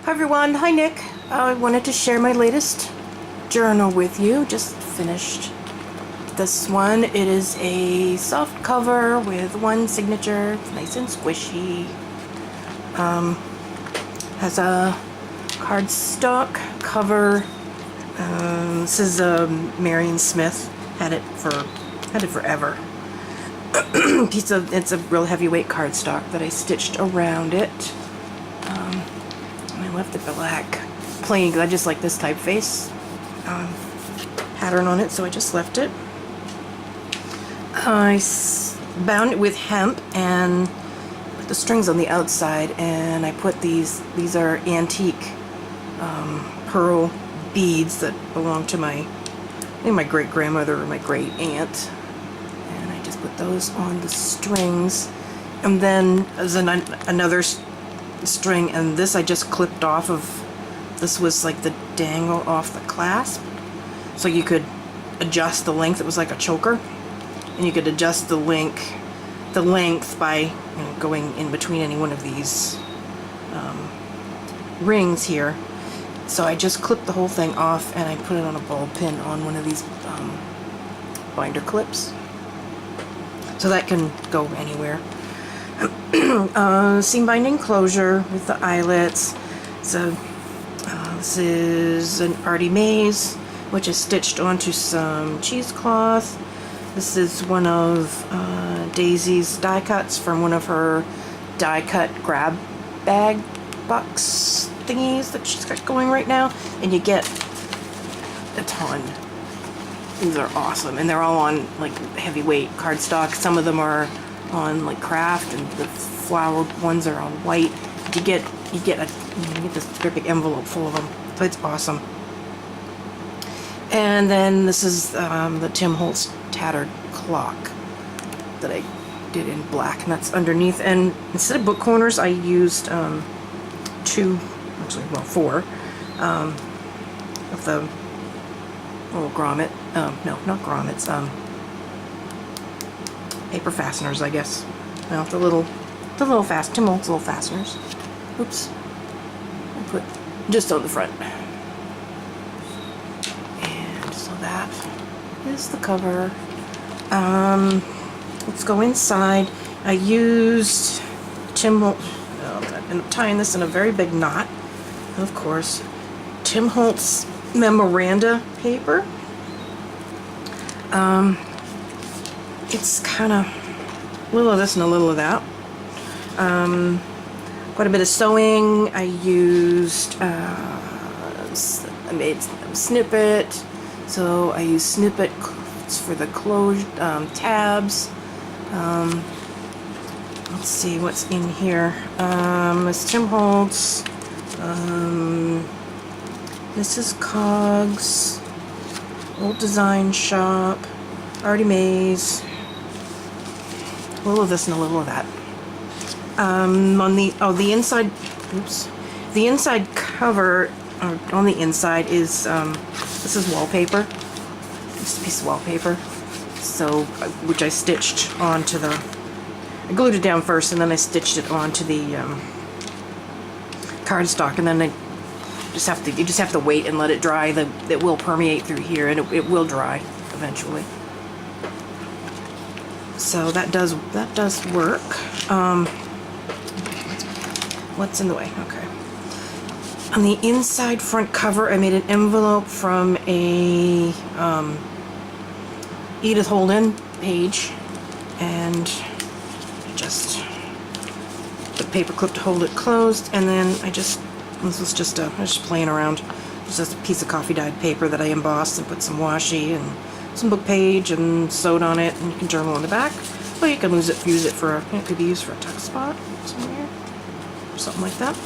Hi everyone, hi Nick. I wanted to share my latest journal with you. Just finished this one. It is a soft cover with one signature. It's nice and squishy. Has a cardstock cover. This is Marion Smith. Had it forever. It's a real heavyweight cardstock that I stitched around it. I left it black, plain, because I just like this typeface pattern on it, so I just left it. I bound it with hemp and put the strings on the outside, and I put these are antique pearl beads that belong to I think my great-grandmother or my great-aunt, and I just put those on the strings. And then there's another string, and this I just clipped off of, this was like the dangle off the clasp, so you could adjust the length. It was like a choker, and you could adjust the length by going in between any one of these rings here. So I just clipped the whole thing off, and I put it on a ball pin on one of these binder clips, so that can go anywhere. Seam binding closure with the eyelets. So this is an Artie Maze, which is stitched onto some cheesecloth. This is one of Daisy's die cuts from one of her die cut grab bag box thingies that she's got going right now, and you get a ton. These are awesome, and they're all on like heavyweight cardstock. Some of them are on like craft, and the flowered ones are on white. You get this great big envelope full of them, so it's awesome. And then this is the Tim Holtz tattered clock that I did in black, and that's underneath. And instead of book corners, I used four of the little grommet. No, not grommets. Paper fasteners, I guess. No, Tim Holtz little fasteners. Oops. I put just on the front. And so that is the cover. Let's go inside. I used Tim Holtz. I'm gonna end up tying this in a very big knot. Of course, Tim Holtz memoranda paper. It's kind of a little of this and a little of that. Quite a bit of sewing. I used, I made Snippet, so I used Snippet for the closed tabs. Let's see what's in here. It's Tim Holtz. This is Cogs, Old Design Shop, Artie Maze. A little of this and a little of that. On the inside, the inside cover, on the inside is this is wallpaper. Just a piece of wallpaper. So, which I stitched onto I glued it down first, and then I stitched it onto the cardstock, and then you just have to wait and let it dry. It will permeate through here, and it will dry eventually. So that does work. What's in the way? Okay. On the inside front cover, I made an envelope from a Edith Holden page, and just put paper clip to hold it closed, and then I was just playing around. It's just a piece of coffee dyed paper that I embossed and put some washi and some book page and sewed on it, and you can journal on the back, or you can use it for it could be used for a tuck spot somewhere, or something like that.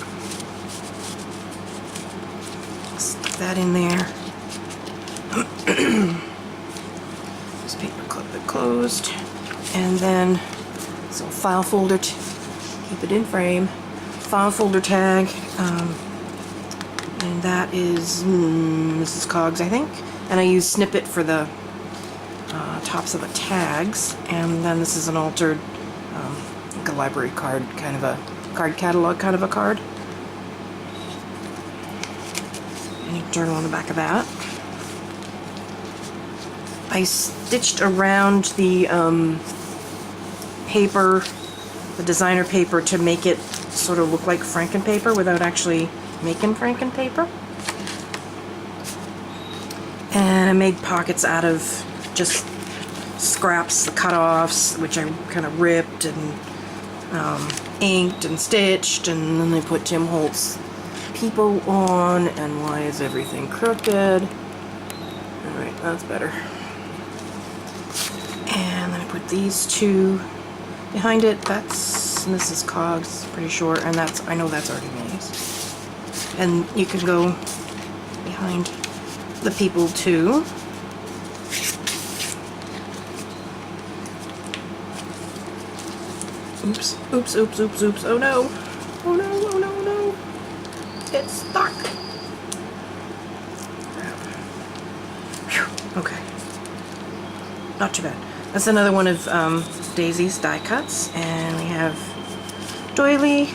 Stick that in there. Just paper clip it closed, and then so file folder to keep it in frame. File folder tag, and that is Mrs. Cogs, I think. And I use Snippet for the tops of the tags, and then this is an altered, like a library card, kind of a card catalog kind of a card. journal on the back of that. I stitched around the paper, the designer paper, to make it sort of look like frankenpaper without actually making frankenpaper. And I made pockets out of just scraps, the cut-offs, which I kind of ripped and inked and stitched, and then I put Tim Holtz people on, and why is everything crooked? Alright, that's better. And then I put these two behind it. That's Mrs. Coggs, pretty sure, and that's, I know that's already made. And you can go behind the people too. Oops, oops, oops, oops, oops, oh no. Oh no, oh no, oh no. It's stuck. Whew. Okay. Not too bad. That's another one of Daisy's die cuts, and we have doily,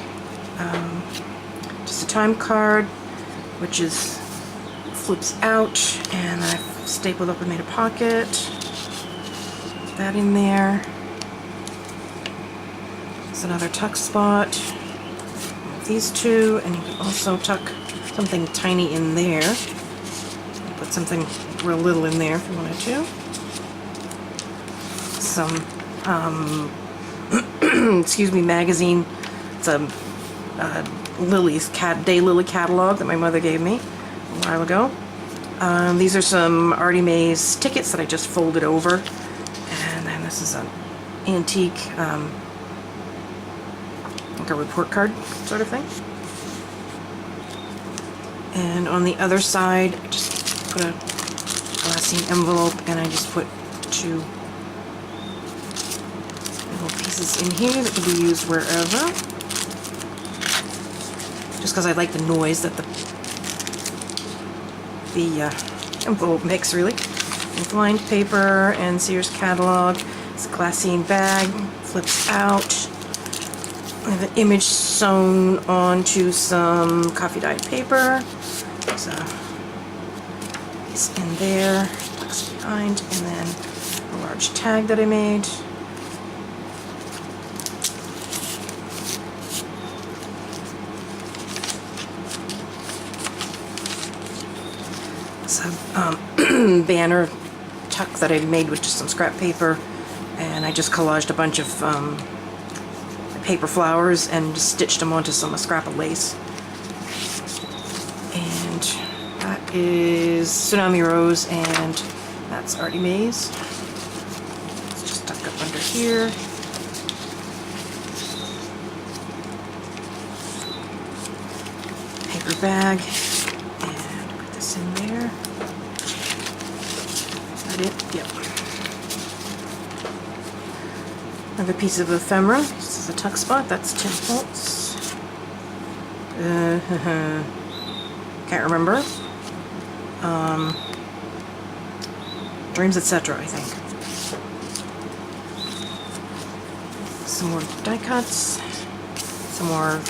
just a time card, which is flips out, and I've stapled up and made a pocket. Put that in there. There's another tuck spot. These two, and you can also tuck something tiny in there. Put something real little in there if you wanted to. Some, excuse me, magazine. It's a Lily's Daylily catalog that my mother gave me a while ago. These are some Artie Mae's tickets that I just folded over. And then this is an antique, like a report card sort of thing. And on the other side, I just put a glassine envelope, and I just put two little pieces in here that can be used wherever. Just because I like the noise that the envelope makes, really. And lined paper and Sears catalog. It's a glassine bag, flips out. I have an image sewn onto some coffee dyed paper. So it's in there, tucks behind, and then a large tag that I made. It's a banner tuck that I made with just some scrap paper, and I just collaged a bunch of paper flowers and just stitched them onto some scrap of lace. And that is Tsunami Rose, and that's Artie Mae's. Let's just tuck up under here. Paper bag, and put this in there. Is that it? Yep. Another piece of ephemera. This is a tuck spot. That's Tim Holtz. Can't remember. Dreams, etc., I think. Some more die cuts. Some more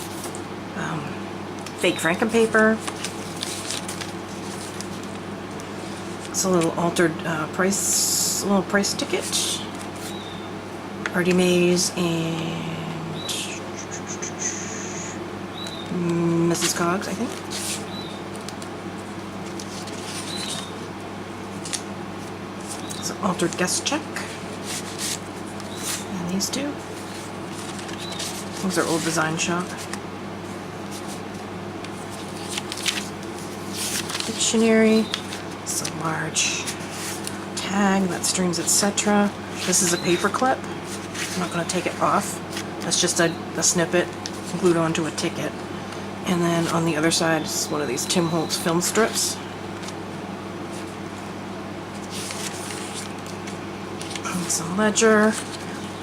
fake frankenpaper. It's a little altered little price ticket. Artie Mae's and Mrs. Coggs, I think. It's an altered guest check. And these two. Those are old design shop. Dictionary. It's a large tag. That's Dreams, etc. This is a paper clip. I'm not going to take it off. That's just a snippet glued onto a ticket. And then on the other side is one of these Tim Holtz film strips. And some ledger.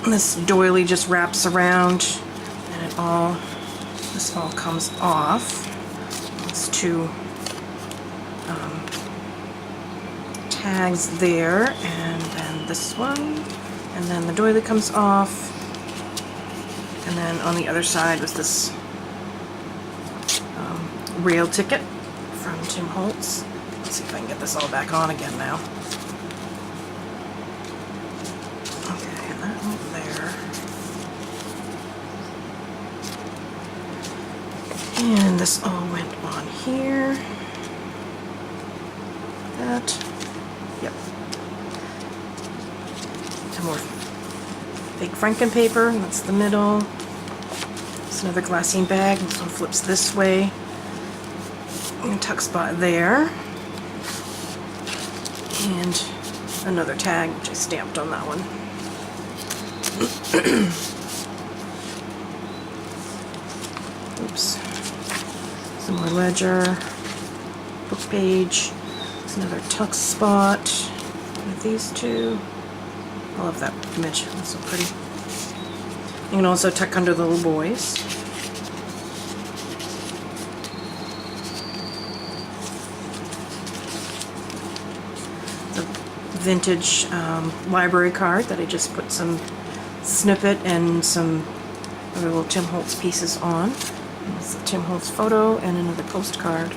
This doily just wraps around, and this all comes off. It's two tags there, and then this one. And then the doily comes off. And then on the other side was this rail ticket from Tim Holtz. see if I can get this all back on again now. Okay, and that went there. And this all went on here. That. Yep. Some more fake Franken paper. That's the middle. It's another glassine bag. This one flips this way. And tuck spot there. And another tag, which I stamped on that one. Oops. Some more ledger. Book page. There's another tuck spot with these two. I love that image. It's so pretty. You can also tuck under the little boys. The vintage library card that I just put some Snippet and some other little Tim Holtz pieces on. It's a Tim Holtz photo and another postcard.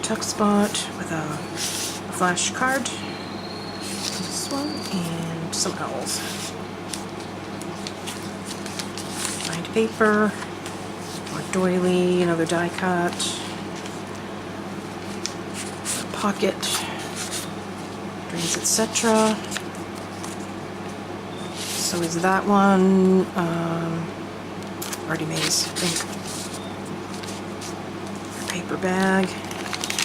Tuck spot with a flash card, this one, and some owls. Lined paper, more doily, another die cut, a pocket, dreams, etc. So is that one already made, I think. A paper bag.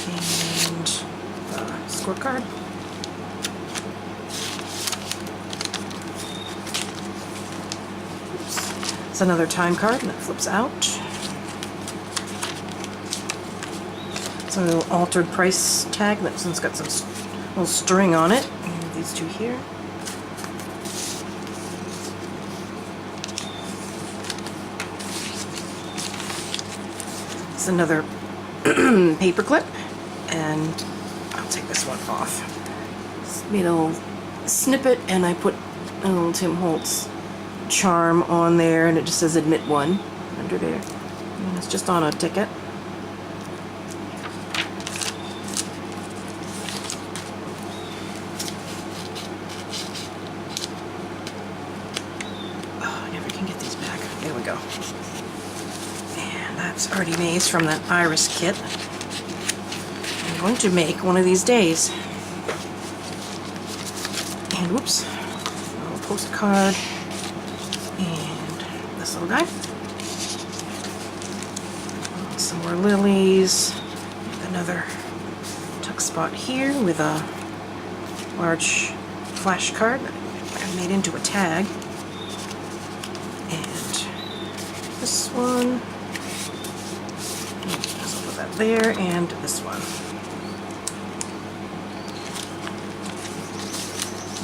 And scorecard. Oops. It's another time card, and that flips out. It's a little altered price tag. This one's got some little string on it. And these two here. It's another paper clip. And I'll take this one off. It's made a little snippet, and I put a little Tim Holtz charm on there, and it just says admit one under there. And it's just on a ticket. Oh, I never can get these back. There we go. And that's Artie Mays from that Iris kit. I'm going to make one of these days. And whoops, a little postcard, and this little guy. Some more lilies, another tuck spot here with a large flash card that I made into a tag. And this one, I'll put that there, and this one.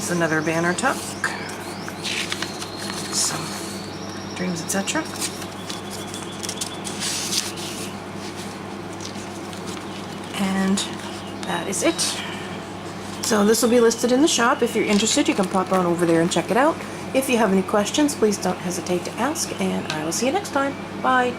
Another banner tuck, some dreams, etc. And that is it. So this will be listed in the shop. If you're interested, you can pop on over there and check it out. If you have any questions, please don't hesitate to ask, and I will see you next time. Bye.